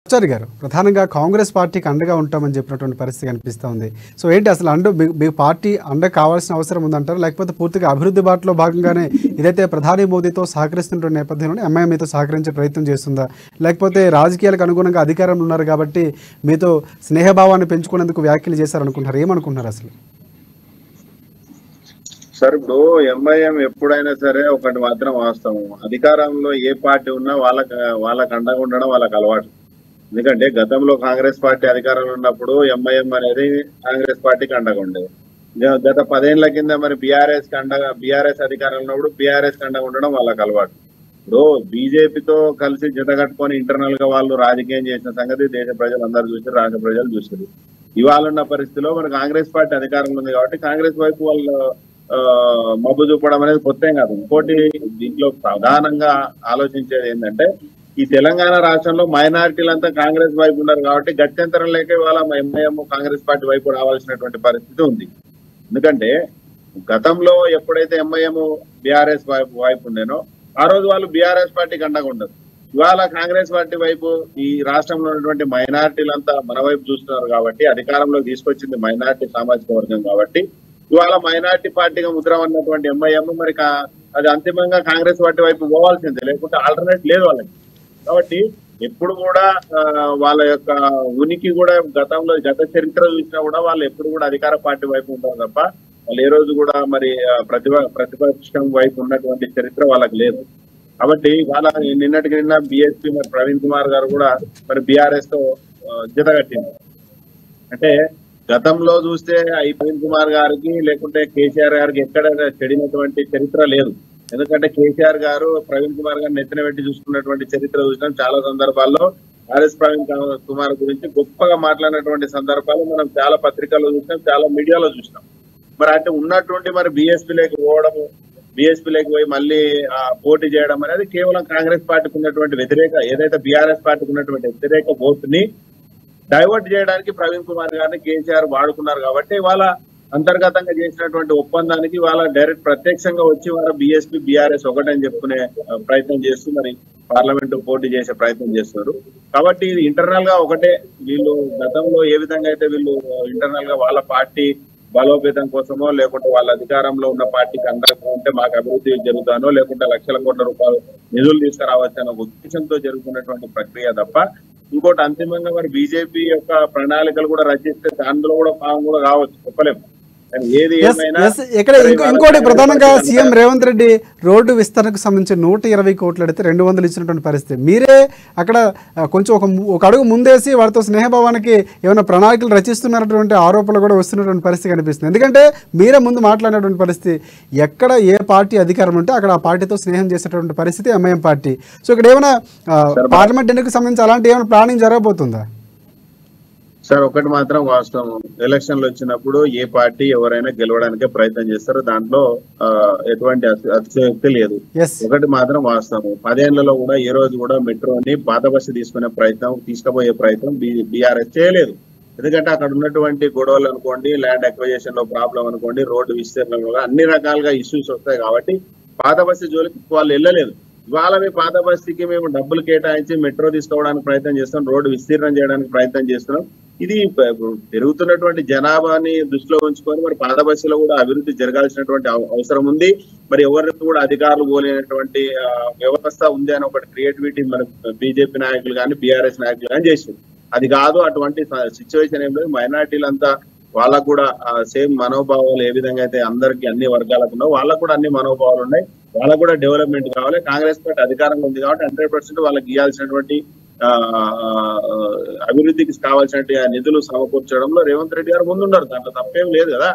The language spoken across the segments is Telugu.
ఆచార్య గారు ప్రధానంగా కాంగ్రెస్ పార్టీకి అండగా ఉంటామని చెప్పినటువంటి పరిస్థితి కనిపిస్తోంది. సో ఏంటి అసలు మీ పార్టీ అండ కావాల్సిన అవసరం ఉందంటారు, లేకపోతే పూర్తిగా అభివృద్ధి బాటలో భాగంగానే ఇదైతే ప్రధాని మోదీతో సహకరిస్తున్న నేపథ్యంలోనే ఎంఐఎం మీతో సహకరించే ప్రయత్నం చేస్తుందా, లేకపోతే రాజకీయాలకు అనుగుణంగా అధికారంలో ఉన్నారు కాబట్టి మీతో స్నేహభావాన్ని పెంచుకునేందుకు వ్యాఖ్యలు చేశారనుకుంటున్నారు? ఏమనుకుంటున్నారు అసలు? సార్, ఇప్పుడు ఎంఐఎం ఎప్పుడైనా సరే ఒకటి మాత్రం వాస్తవం, అధికారంలో ఏ పార్టీ ఉన్నా వాళ్ళకి అండగా ఉండడం వాళ్ళకి అలవాటు. ఎందుకంటే గతంలో కాంగ్రెస్ పార్టీ అధికారంలో ఉన్నప్పుడు ఎంఐఎం అనేది కాంగ్రెస్ పార్టీకి అండగా ఉండేది. గత 10 ఏళ్ల కింద మరి బీఆర్ఎస్ అధికారంలో ఉన్నప్పుడు బీఆర్ఎస్ అండగా ఉండడం వాళ్ళకి అలవాటు. ఇప్పుడు బీజేపీతో కలిసి జత కట్టుకొని ఇంటర్నల్ గా వాళ్ళు రాజకీయం చేసిన సంగతి దేశ ప్రజలు అందరూ చూసారు, రాష్ట్ర ప్రజలు చూసారు. ఇవాళ ఉన్న పరిస్థితిలో మన కాంగ్రెస్ పార్టీ అధికారంలో ఉంది కాబట్టి కాంగ్రెస్ వైపు వాళ్ళు మబ్బు చూపడం అనేది కొత్త కాదు. ఇంకోటి దీంట్లో ప్రధానంగా ఆలోచించేది ఏంటంటే, ఈ తెలంగాణ రాష్ట్రంలో మైనారిటీలంతా కాంగ్రెస్ వైపు ఉన్నారు కాబట్టి గత్యంతరం లేక ఇవాళ ఎంఐఎం కాంగ్రెస్ పార్టీ వైపు రావాల్సినటువంటి పరిస్థితి ఉంది. ఎందుకంటే గతంలో ఎప్పుడైతే ఎంఐఎం బీఆర్ఎస్ వైపు ఉండేనో ఆ రోజు వాళ్ళు బీఆర్ఎస్ పార్టీకి అండగా ఉండదు. ఇవాళ కాంగ్రెస్ పార్టీ వైపు ఈ రాష్ట్రంలో ఉన్నటువంటి మైనారిటీలంతా మన వైపు చూస్తున్నారు కాబట్టి, అధికారంలో తీసుకొచ్చింది మైనారిటీ సామాజిక వర్గం కాబట్టి ఇవాళ మైనారిటీ పార్టీగా ముద్ర ఉన్నటువంటి ఎంఐఎం మరి అది అంతిమంగా కాంగ్రెస్ పార్టీ వైపు పోవాల్సిందే, లేకుంటే ఆల్టర్నేట్ లేదు వాళ్ళకి. కాబట్టి ఎప్పుడు కూడా వాళ్ళ యొక్క ఉనికి కూడా గతంలో గత చరిత్ర చూసినా కూడా వాళ్ళు ఎప్పుడు కూడా అధికార పార్టీ వైపు ఉంటారు తప్ప వాళ్ళు ఏ రోజు కూడా మరి ప్రతిపక్షం వైపు ఉన్నటువంటి చరిత్ర వాళ్ళకి లేదు. కాబట్టి వాళ్ళ నిన్నటికి నిన్న బిఎస్పీ మరి ప్రవీణ్ కుమార్ గారు కూడా మరి బీఆర్ఎస్ తో జతగట్టింది. అంటే గతంలో చూస్తే ఈ ప్రవీణ్ కుమార్ గారికి లేకుంటే కేసీఆర్ గారికి ఎక్కడ చెడినటువంటి చరిత్ర లేదు. ఎందుకంటే కేసీఆర్ గారు ప్రవీణ్ కుమార్ గారిని నెత్తిన పెట్టి చూసుకున్నటువంటి చరిత్ర చూసినాం. చాలా సందర్భాల్లో ఆర్ఎస్ ప్రవీణ్ కుమార్ గురించి గొప్పగా మాట్లాడినటువంటి సందర్భాలు మనం చాలా పత్రికల్లో చూసినాం, చాలా మీడియాలో చూసినాం. మరి అంటే ఉన్నటువంటి మరి బీఎస్పీలోకి పోవడము, బీఎస్పీలోకి పోయి మళ్ళీ పోటీ చేయడం అనేది కేవలం కాంగ్రెస్ పార్టీకి ఉన్నటువంటి ఏదైతే బీఆర్ఎస్ పార్టీకి ఉన్నటువంటి వ్యతిరేక ఓటుని డైవర్ట్ చేయడానికి ప్రవీణ్ కుమార్ గారిని కేసీఆర్ వాడుకున్నారు. కాబట్టి వాళ్ళ అంతర్గతంగా చేసినటువంటి ఒప్పందానికి వాళ్ళ డైరెక్ట్ ప్రత్యక్షంగా వచ్చి వాళ్ళ బీఎస్పీ బీఆర్ఎస్ ఒకటని చెప్పుకునే ప్రయత్నం చేస్తూ మరి పార్లమెంట్ పోటీ చేసే ప్రయత్నం చేస్తున్నారు. కాబట్టి ఇది ఇంటర్నల్ గా ఒకటే. వీళ్ళు గతంలో ఏ విధంగా అయితే వీళ్ళు ఇంటర్నల్ గా వాళ్ళ పార్టీ బలోపేతం కోసమో లేకుంటే వాళ్ళ అధికారంలో ఉన్న పార్టీకి అందరికీ ఉంటే మాకు అభివృద్ధి జరుగుతానో లేకుంటే లక్షల కోట్ల రూపాయలు నిధులు తీసుకురావచ్చు అనే ఉద్దేశంతో జరుగుతున్నటువంటి ప్రక్రియ తప్ప ఇంకోటి అంతిమంగా మరి బీజేపీ యొక్క ప్రణాళికలు కూడా రచిస్తే దాంట్లో కూడా భాగం కూడా కావచ్చు, చెప్పలేము. ఇక్కడ ఇంకోటి ప్రధానంగా సీఎం రేవంత్ రెడ్డి రోడ్డు విస్తరణకు సంబంధించి 120 కోట్లు అడిగితే 200 ఇచ్చినటువంటి పరిస్థితి. మీరే అక్కడ కొంచెం ఒక అడుగు ముందేసి వారితో స్నేహభావానికి ఏమైనా ప్రణాళికలు రచిస్తున్నటువంటి ఆరోపణలు కూడా వస్తున్నటువంటి పరిస్థితి కనిపిస్తుంది. ఎందుకంటే మీరే ముందు మాట్లాడినటువంటి పరిస్థితి, ఎక్కడ ఏ పార్టీ అధికారం ఉంటే అక్కడ ఆ పార్టీతో స్నేహం చేసేటువంటి పరిస్థితి ఎంఐఎం పార్టీ. సో ఇక్కడ ఏమైనా పార్లమెంట్ ఎన్నికలకు సంబంధించి అలాంటి ఏమైనా ప్లానింగ్ జరగబోతుందా? సార్, ఒకటి మాత్రం వాస్తవం, ఎలక్షన్లు వచ్చినప్పుడు ఏ పార్టీ ఎవరైనా గెలవడానికే ప్రయత్నం చేస్తారో దాంట్లో ఎటువంటి అతిశయోక్తి లేదు. ఒకటి మాత్రం వాస్తవం, 10 ఏళ్లలో కూడా ఏ రోజు కూడా మెట్రోని పాత బస్సు తీసుకుపోయే ప్రయత్నం బీఆర్ఎస్ చేయలేదు. ఎందుకంటే అక్కడ ఉన్నటువంటి గొడవలు అనుకోండి, ల్యాండ్ అక్విజిషన్ లో ప్రాబ్లం అనుకోండి, రోడ్డు విస్తీర్ణంలో అన్ని రకాలుగా ఇష్యూస్ వస్తాయి కాబట్టి పాత బస్సు జోలికి వాళ్ళు వెళ్ళలేదు. ఇవాళ పాత బస్తీకి మేము డబ్బులు కేటాయించి మెట్రో తీసుకోవడానికి ప్రయత్నం చేస్తున్నాం, రోడ్డు విస్తీర్ణం చేయడానికి ప్రయత్నం చేస్తున్నాం. ఇది పెరుగుతున్నటువంటి జనాభాని దృష్టిలో ఉంచుకొని మరి పాత బస్సులో కూడా అభివృద్ధి జరగాల్సినటువంటి అవసరం ఉంది. మరి ఎవరికి కూడా అధికారులు పోలేనటువంటి వ్యవస్థ ఉంది అని ఒకటి క్రియేటివిటీ మరి బీజేపీ నాయకులు కానీ బీఆర్ఎస్ నాయకులు కానీ చేసింది. అది కాదు, అటువంటి సిచ్యువేషన్ ఏం లేదు. మైనారిటీలంతా వాళ్ళకు కూడా సేమ్ మనోభావాలు ఏ విధంగా అయితే అందరికి అన్ని వర్గాలకు ఉన్నాయో వాళ్ళకు కూడా అన్ని మనోభావాలు ఉన్నాయి. వాళ్ళకు కూడా డెవలప్మెంట్ కావాలి. కాంగ్రెస్ పార్టీ అధికారంలో ఉంది కాబట్టి 100% వాళ్ళకి ఇవ్వాల్సినటువంటి అభివృద్ధికి కావాల్సినటువంటి నిధులు సమకూర్చడంలో రేవంత్ రెడ్డి గారు ముందున్నారు. దాంట్లో తప్పేం లేదు కదా.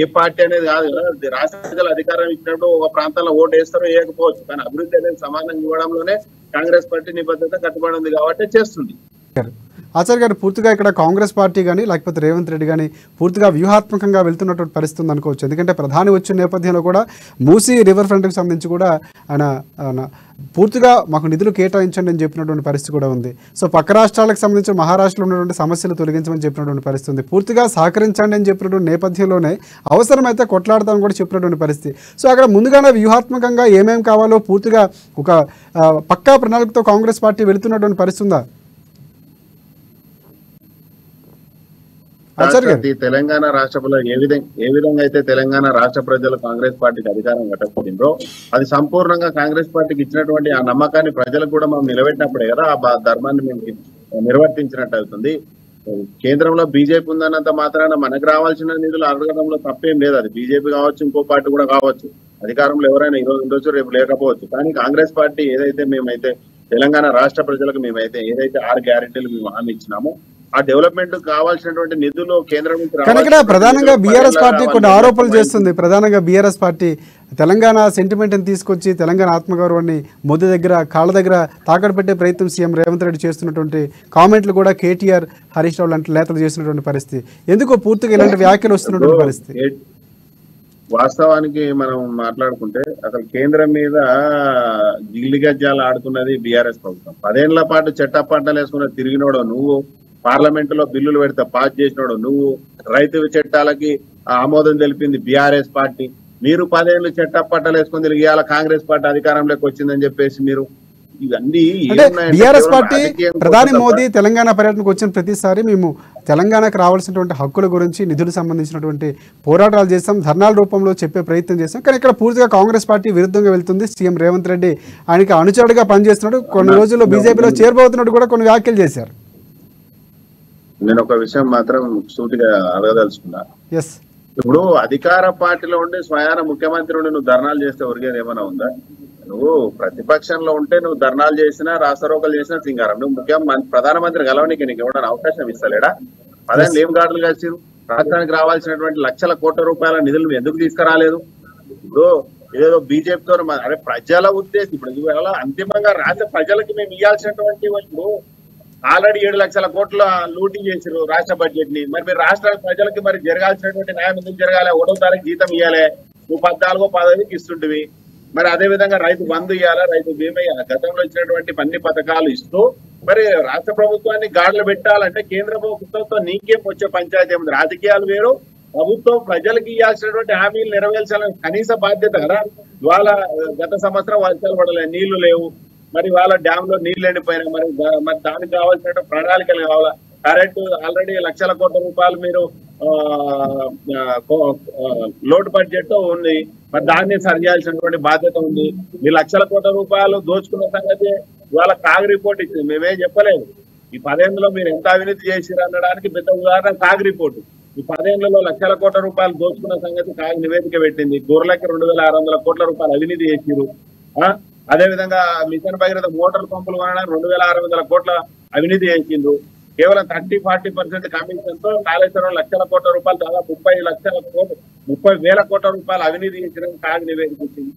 ఏ పార్టీ అనేది కాదు కదా. రాష్ట్ర ప్రజలు అధికారం ఇచ్చినప్పుడు ఒక ప్రాంతంలో ఓటు వేస్తారో వేయకపోవచ్చు, కానీ అభివృద్ధి అనేది సమానంగా ఇవ్వడంలోనే కాంగ్రెస్ పార్టీ నిబద్ధత కట్టుబడి ఉంది కాబట్టి చేస్తుంది. ఆచార్య గారు, పూర్తిగా ఇక్కడ కాంగ్రెస్ పార్టీ కానీ లేకపోతే రేవంత్ రెడ్డి కానీ పూర్తిగా వ్యూహాత్మకంగా వెళ్తున్నటువంటి పరిస్థితి ఉంది అనుకోవచ్చు. ఎందుకంటే ప్రధాని వచ్చిన నేపథ్యంలో కూడా మూసీ రివర్ ఫ్రంట్కి సంబంధించి కూడా ఆయన పూర్తిగా మాకు నిధులు కేటాయించండి అని చెప్పినటువంటి పరిస్థితి కూడా ఉంది. సో పక్క రాష్ట్రాలకు సంబంధించి మహారాష్ట్రలో ఉన్నటువంటి సమస్యలు తొలగించమని చెప్పినటువంటి పరిస్థితి ఉంది. పూర్తిగా సహకరించండి అని చెప్పినటువంటి నేపథ్యంలోనే అవసరమైతే కొట్లాడతామని కూడా చెప్పినటువంటి పరిస్థితి. సో అక్కడ ముందుగానే వ్యూహాత్మకంగా ఏమేమి కావాలో పూర్తిగా ఒక పక్కా ప్రణాళికతో కాంగ్రెస్ పార్టీ వెళుతున్నటువంటి పరిస్థితి ఉందా? తెలంగాణ రాష్ట్రంలో ఏ విధంగా అయితే తెలంగాణ రాష్ట్ర ప్రజలు కాంగ్రెస్ పార్టీకి అధికారం కట్టకపోయిందో అది సంపూర్ణంగా కాంగ్రెస్ పార్టీకి ఇచ్చినటువంటి ఆ నమ్మకాన్ని ప్రజలకు కూడా మనం నిలబెట్టినప్పుడే కదా ఆ ధర్మాన్ని మేము నిర్వర్తించినట్టు అవుతుంది. కేంద్రంలో బీజేపీ ఉందన్నంత మాత్రాన మనకు రావాల్సిన నిధులు అడగడంలో తప్పేం లేదు. అది బీజేపీ కావచ్చు, ఇంకో పార్టీ కూడా కావచ్చు. అధికారంలో ఎవరైనా ఈ రోజు ఉండొచ్చు, రేపు లేకపోవచ్చు. కానీ కాంగ్రెస్ పార్టీ ఏదైతే మేమైతే తెలంగాణ రాష్ట్ర ప్రజలకు మేమైతే ఏదైతే 6 గ్యారెంటీలు మేము హామీ ఇచ్చినామో ఆ డెవలప్మెంట్ కావాల్సినటువంటి నిధులు కేంద్రం నుంచి కానీ ఇక్కడ ప్రధానంగా బీఆర్ఎస్ పార్టీ కొన్ని ఆరోపణలు చేస్తుంది. ప్రధానంగా బీఆర్ఎస్ పార్టీ తెలంగాణ సెంటిమెంట్ని తీసుకొచ్చి తెలంగాణ ఆత్మగౌరవాన్ని మోదీ దగ్గర కాళ్ళ దగ్గర తాకట్టు పెట్టే ప్రయత్నం సీఎం రేవంత్ రెడ్డి చేస్తున్నటువంటి కామెంట్లు కూడా కేటీఆర్, హరీష్ రావు లాంటి నేతలు చేస్తున్నటువంటి పరిస్థితి. ఎందుకో పూర్తిగా ఇలాంటి వ్యాఖ్యలు వస్తున్నటువంటి పరిస్థితి. వాస్తవానికి మనం మాట్లాడుకుంటే అసలు కేంద్రం మీద గిల్లిగజ్జాలు ఆడుతున్నది బీఆర్ఎస్ ప్రభుత్వం. 10 ఏళ్ల పాటు చట్టపట్టాలు వేసుకున్న తిరిగినోడో నువ్వు, పార్లమెంట్ లో బిల్లులు పెడితే పాస్ చేసినోడు నువ్వు, రైతు చట్టాలకి ఆమోదం తెలిపింది బీఆర్ఎస్ పార్టీ. మీరు 10 ఏళ్ళు చట్టపట్టాలు వేసుకుని తిరిగి ఇవాళ కాంగ్రెస్ పార్టీ అధికారంలోకి వచ్చిందని చెప్పేసి మీరు ఇవన్నీ బీఆర్ఎస్ పార్టీ ప్రధాని మోదీ తెలంగాణ పర్యటనకు వచ్చిన ప్రతిసారి మేము తెలంగాణకు రావాల్సినటువంటి హక్కుల గురించి, నిధులకు సంబంధించినటువంటి పోరాటాలు చేస్తాం, ధర్నాల రూపంలో చెప్పే ప్రయత్నం చేస్తాం. కానీ ఇక్కడ పూర్తిగా కాంగ్రెస్ పార్టీ విరుద్ధంగా వెళ్తుంది. సీఎం రేవంత్ రెడ్డి ఆయనకి అనుచరుడుగా పనిచేస్తున్నాడు. కొన్ని రోజుల్లో బీజేపీలో చేరబోతున్నట్టు కూడా కొన్ని వ్యాఖ్యలు చేశారు. నేను ఒక విషయం మాత్రం సూటిగా అడగదలుచుకున్నా. ఇప్పుడు అధికార పార్టీలో ఉండి స్వయాన ముఖ్యమంత్రి ఉండి నువ్వు ధర్నాలు చేస్తే ఒరిగేది ఏమైనా ఉందా? నువ్వు ప్రతిపక్షంలో ఉంటే నువ్వు ధర్నాలు చేసినా, రాస్తారోకలు చేసినా సింగారం. నువ్వు ప్రధానమంత్రి కలవనికి నీకు ఎవరైనా అవకాశం ఇస్తలేడా? 10 ఏళ్ళు ఏం గాడులు కలిసిరు? రాష్ట్రానికి రావాల్సినటువంటి లక్షల కోట్ల రూపాయల నిధులు నువ్వు ఎందుకు తీసుకురాలేదు? ఇప్పుడు ఏదో బీజేపీతో అరే ప్రజల ఉద్దేశం ఇప్పుడు ఇవాళ అంతిమంగా రాష్ట్ర ప్రజలకి మేము ఇవ్వాల్సినటువంటి ఇప్పుడు ఆల్రెడీ 7 లక్షల కోట్ల లూటింగ్ చేసిరు రాష్ట్ర బడ్జెట్ ని. మరి మీరు రాష్ట్ర ప్రజలకి మరి జరగాల్సినటువంటి న్యాయం ఎందుకు జరగాలి? 1వ తారీఖు జీతం ఇవ్వాలి, నువ్వు 14వ 15కి ఇస్తుంటివి. మరి అదే విధంగా రైతు బంధు ఇవ్వాలా, రైతు బీమా ఇవ్వాలి. గతంలో ఇచ్చినటువంటి అన్ని పథకాలు ఇస్తూ మరి రాష్ట్ర ప్రభుత్వాన్ని గాడులు పెట్టాలంటే కేంద్ర ప్రభుత్వంతో నీకేం వచ్చే పంచాయతీ ఏముంది? రాజకీయాలు వేరు, ప్రభుత్వం ప్రజలకు ఇవ్వాల్సినటువంటి హామీలు నెరవేర్చాలని కనీస బాధ్యత కదా. ఇవాళ గత సంవత్సరం వర్షాలు పడలేదు, నీళ్లు లేవు. మరి వాళ్ళ డ్యామ్ లో నీళ్లు ఎండిపోయినా మరి దానికి కావాల్సిన ప్రణాళికలు కావాలా? కరెంటు ఆల్రెడీ లక్షల కోట్ల రూపాయలు మీరు లోటు బడ్జెట్ ఉంది, మరి దాన్ని సరి చేయాల్సినటువంటి బాధ్యత ఉంది. ఈ లక్షల కోట్ల రూపాయలు దోచుకున్న సంగతి ఇవాళ కాగ్ రిపోర్ట్ ఇచ్చింది. మేమేం చెప్పలేదు. ఈ 10 ఏళ్లలో మీరు ఎంత అవినీతి చేసిరు అనడానికి పెద్ద ఉదాహరణ కాగ్ రిపోర్టు. ఈ 10 ఏళ్లలో లక్షల కోట్ల రూపాయలు దోచుకున్న సంగతి కాగ్ నివేదిక పెట్టింది. గొర్రెలకి 2600 కోట్ల రూపాయలు అవినీతి చేసిరు. అదే విధంగా మిషన్ భగీరథ మోటార్ పంపులు కొనడానికి 2600 కోట్ల అవినీతి చేసిండ్రు. కేవలం 30-40% కమిషన్ తో కాళేశ్వరం లక్షల కోట్ల రూపాయలు, దాదాపు 30,000 కోట్ల రూపాయలు అవినీతి చేసిన కాగ్ నివేదించింది.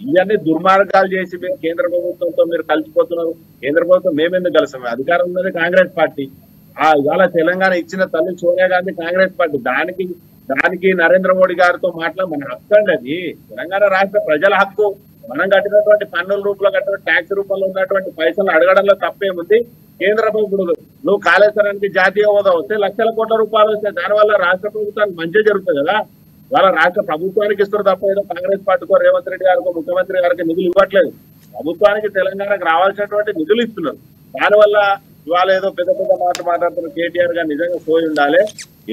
ఇవన్నీ దుర్మార్గాలు చేసి మీరు కేంద్ర ప్రభుత్వంతో మీరు కలిసిపోతున్నారు. కేంద్ర ప్రభుత్వం మేమెందుకు కలిసాము? అధికారం ఉన్నది కాంగ్రెస్ పార్టీ. ఇవాళ తెలంగాణ ఇచ్చిన తల్లి సోనియా గాంధీ కాంగ్రెస్ పార్టీ. దానికి నరేంద్ర మోడీ గారితో మన హక్కు అండి. అది తెలంగాణ రాష్ట్ర ప్రజల హక్కు. మనం కట్టినటువంటి పన్నుల రూపంలో కట్టినటువంటి ట్యాక్స్ రూపంలో ఉన్నటువంటి పైసలు అడగడంలో తప్పేముంది? కేంద్ర ప్రభుత్వం నువ్వు కాళేశ్వరానికి జాతీయ హోదా వస్తే లక్షల కోట్ల రూపాయలు వస్తాయి. దానివల్ల రాష్ట్ర ప్రభుత్వానికి మంచి జరుగుతుంది కదా. వాళ్ళ రాష్ట్ర ప్రభుత్వానికి ఇస్తారు తప్ప ఏదో కాంగ్రెస్ పార్టీకో రేవంత్ రెడ్డి గారికో ముఖ్యమంత్రి గారికి నిధులు ఇవ్వట్లేదు. ప్రభుత్వానికి తెలంగాణకు రావాల్సినటువంటి నిధులు ఇస్తున్నారు. దానివల్ల ఇవాళ ఏదో పెద్ద పెద్ద మాట్లాడుతున్న కేటీఆర్ గారు నిజంగా సోయి ఉండాలి.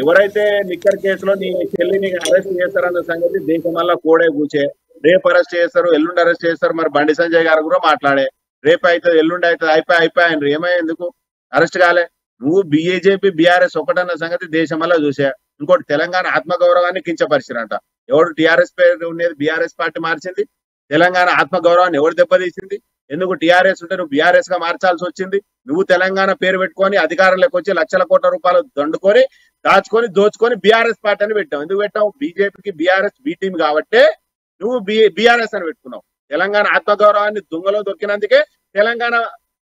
ఎవరైతే నిక్కర్ కేసులో నీ చెల్లిని అరెస్ట్ చేస్తారన్న సంగతి దేశం వల్ల కోడే కూర్చే. రేపు అరెస్ట్ చేస్తారు, ఎల్లుండి అరెస్ట్ చేస్తారు. మరి బండి సంజయ్ గారు కూడా మాట్లాడే రేపు అవుతుంది, ఎల్లుండి అవుతుంది, అయిపోయారు. ఏమయ్యేందుకు అరెస్ట్ కాలే? నువ్వు బీజేపీ బీఆర్ఎస్ ఒకటన్న సంగతి దేశం వల్ల చూసా. ఇంకోటి తెలంగాణ ఆత్మగౌరవాన్ని కించపరిచిరంట. ఎవరు టీఆర్ఎస్ పేరు ఉండేది బీఆర్ఎస్ పార్టీ మార్చింది. తెలంగాణ ఆత్మగౌరవాన్ని ఎవరు దెబ్బతీసింది? ఎందుకు టీఆర్ఎస్ ఉంటే నువ్వు బీఆర్ఎస్ గా మార్చాల్సి వచ్చింది? నువ్వు తెలంగాణ పేరు పెట్టుకొని అధికారంలోకి వచ్చి లక్షల కోట్ల రూపాయలు దండుకొని దాచుకొని దోచుకొని బీఆర్ఎస్ పార్టీ అని పెట్టావు. ఎందుకు పెట్టావు? బీజేపీకి బీఆర్ఎస్ బి టీం కాబట్టే నువ్వు బీఆర్ఎస్ అని పెట్టుకున్నావు. తెలంగాణ ఆత్మగౌరవాన్ని దుంగలో దొక్కినందుకే తెలంగాణ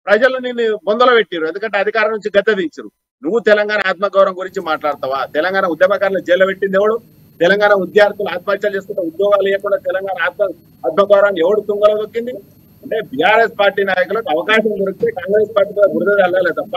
ప్రజలు నిన్ను బొందలో పెట్టిరు. ఎందుకంటే అధికారం నుంచి గద్దె దించరు. నువ్వు తెలంగాణ ఆత్మగౌరవం గురించి మాట్లాడతావా? తెలంగాణ ఉద్యమకారులు జైల్లో పెట్టింది ఎవడు? తెలంగాణ విద్యార్థులు ఆత్మహత్యలు చేసుకుంటే ఉద్యోగాలు ఇవ్వకుండా తెలంగాణ ఆత్మగౌరవాన్ని ఎవడు తుంగలో దొక్కింది? అంటే బీఆర్ఎస్ పార్టీ నాయకులకు అవకాశం దొరికితే కాంగ్రెస్ పార్టీ మీద బురద వెళ్ళాలి తప్ప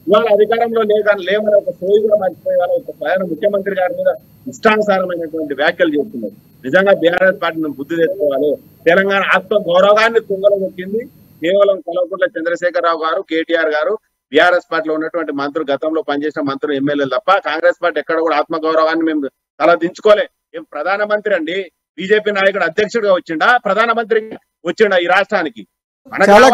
ఇవాళ అధికారంలో లేమని ఒక సోయి కూడా మర్చిపోయే వాళ్ళ ఒక ప్రధాన ముఖ్యమంత్రి గారి మీద ఇష్టానుసారమైనటువంటి వ్యాఖ్యలు చేస్తున్నారు. నిజంగా బీఆర్ఎస్ పార్టీని బుద్ధి తెచ్చుకోవాలి. తెలంగాణ ఆత్మ గౌరవాన్ని తుంగలో దొక్కింది కేవలం కల్వకుంట్ల చంద్రశేఖరరావు గారు, కేటీఆర్ గారు, బీఆర్ఎస్ పార్టీలో ఉన్నటువంటి మంత్రులు, గతంలో పనిచేసిన మంత్రులు, ఎమ్మెల్యేలు తప్ప కాంగ్రెస్ పార్టీ ఎక్కడ కూడా ఆత్మగౌరవాన్ని మేము తల దించుకోలే. ఏం ప్రధానమంత్రి అండి, బీజేపీ నాయకుడు అధ్యక్షుడిగా వచ్చిండా, ప్రధానమంత్రి వచ్చిండా ఈ రాష్ట్రానికి? చాలా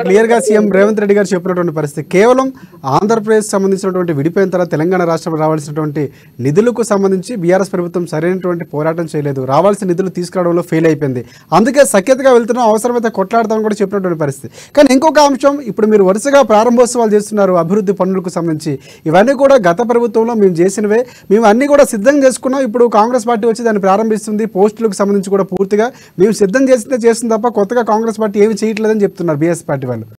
క్లియర్ గా సీఎం రేవంత్ రెడ్డి గారు చెప్పినటువంటి పరిస్థితి, కేవలం ఆంధ్రప్రదేశ్ సంబంధించినటువంటి విడిపోయిన తర్వాత తెలంగాణ రాష్ట్రం రావాల్సినటువంటి నిధులకు సంబంధించి బీఆర్ఎస్ ప్రభుత్వం సరైనటువంటి పోరాటం చేయలేదు, రావాల్సిన నిధులు తీసుకురావడంలో ఫెయిల్ అయిపోయింది, అందుకే సఖ్యతగా వెళ్తున్నాం, అవసరమైతే కొట్లాడతామని కూడా చెప్పినటువంటి పరిస్థితి. కానీ ఇంకొక అంశం, ఇప్పుడు మీరు వరుసగా ప్రారంభోత్సవాలు చేస్తున్నారు అభివృద్ధి పనులకు సంబంధించి, ఇవన్నీ కూడా గత ప్రభుత్వంలో మేము చేసినవే, మేము అన్ని కూడా సిద్ధం చేసుకున్నాం, ఇప్పుడు కాంగ్రెస్ పార్టీ వచ్చి దాన్ని ప్రారంభిస్తుంది, పోస్టులకు సంబంధించి కూడా పూర్తిగా మేము సిద్ధం చేసిందే చేస్తుంది తప్ప కొత్తగా కాంగ్రెస్ పార్టీ ఏమి చేయట్లేదని చెప్తున్నారు బీఎస్ పార్టీ వాళ్ళు.